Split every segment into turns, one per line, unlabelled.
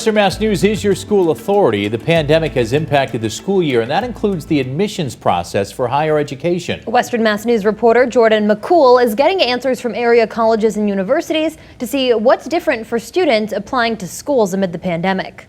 Western Mass News is your school authority. The pandemic has impacted the school year, and that includes the admissions process for higher education.
Western Mass News reporter Jordan McCool is getting answers from area colleges and universities to see what's different for students applying to schools amid the pandemic.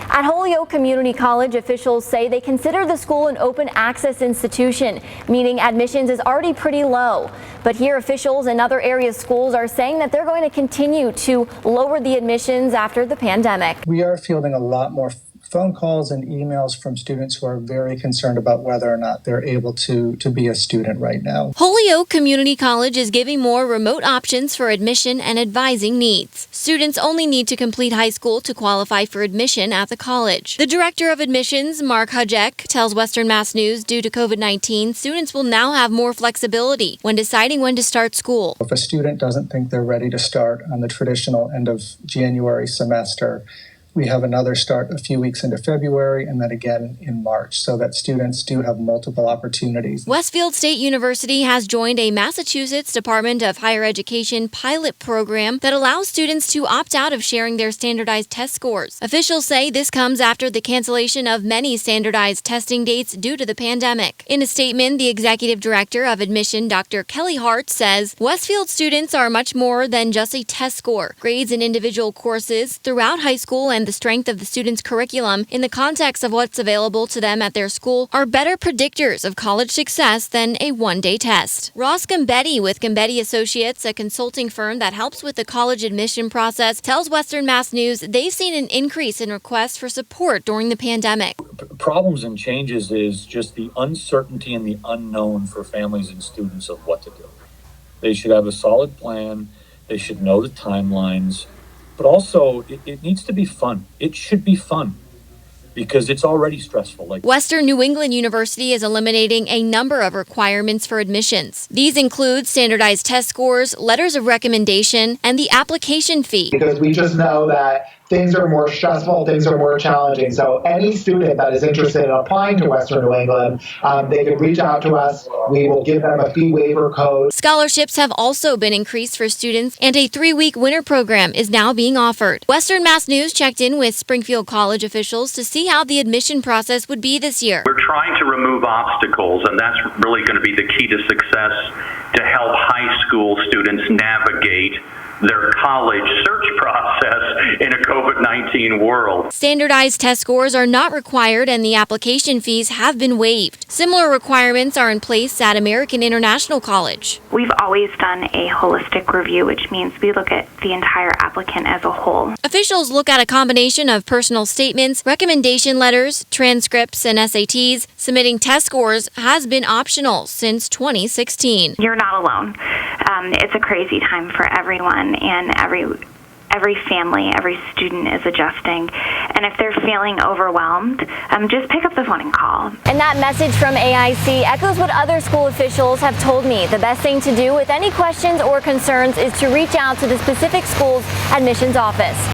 At Holyoke Community College, officials say they consider the school an open access institution, meaning admissions is already pretty low. But here, officials in other area schools are saying that they're going to continue to lower the admissions after the pandemic.
We are fielding a lot more phone calls and emails from students who are very concerned about whether or not they're able to be a student right now.
Holyoke Community College is giving more remote options for admission and advising needs. Students only need to complete high school to qualify for admission at the college. The director of admissions, Mark Hujek, tells Western Mass News due to COVID-19, students will now have more flexibility when deciding when to start school.
If a student doesn't think they're ready to start on the traditional end of January semester, we have another start a few weeks into February and then again in March, so that students do have multiple opportunities.
Westfield State University has joined a Massachusetts Department of Higher Education pilot program that allows students to opt out of sharing their standardized test scores. Officials say this comes after the cancellation of many standardized testing dates due to the pandemic. In a statement, the executive director of admission, Dr. Kelly Hart, says Westfield students are much more than just a test score. Grades in individual courses throughout high school and the strength of the student's curriculum in the context of what's available to them at their school are better predictors of college success than a one-day test. Ross Gambetti with Gambetti Associates, a consulting firm that helps with the college admission process, tells Western Mass News they've seen an increase in requests for support during the pandemic.
Problems and changes is just the uncertainty and the unknown for families and students of what to do. They should have a solid plan. They should know the timelines. But also, it needs to be fun. It should be fun because it's already stressful.
Western New England University is eliminating a number of requirements for admissions. These include standardized test scores, letters of recommendation, and the application fee.
Because we just know that things are more stressful, things are more challenging. So any student that is interested in applying to Western New England, they can reach out to us. We will give them a fee waiver code.
Scholarships have also been increased for students, and a 3-week winter program is now being offered. Western Mass News checked in with Springfield College officials to see how the admission process would be this year.
We're trying to remove obstacles, and that's really going to be the key to success to help high school students navigate their college search process in a COVID-19 world.
Standardized test scores are not required and the application fees have been waived. Similar requirements are in place at American International College.
We've always done a holistic review, which means we look at the entire applicant as a whole.
Officials look at a combination of personal statements, recommendation letters, transcripts, and SATs. Submitting test scores has been optional since 2016.
You're not alone. It's a crazy time for everyone, and every family, every student is adjusting. And if they're feeling overwhelmed, just pick up the phone and call.
And that message from AIC echoes what other school officials have told me. The best thing to do with any questions or concerns is to reach out to the specific school's admissions office.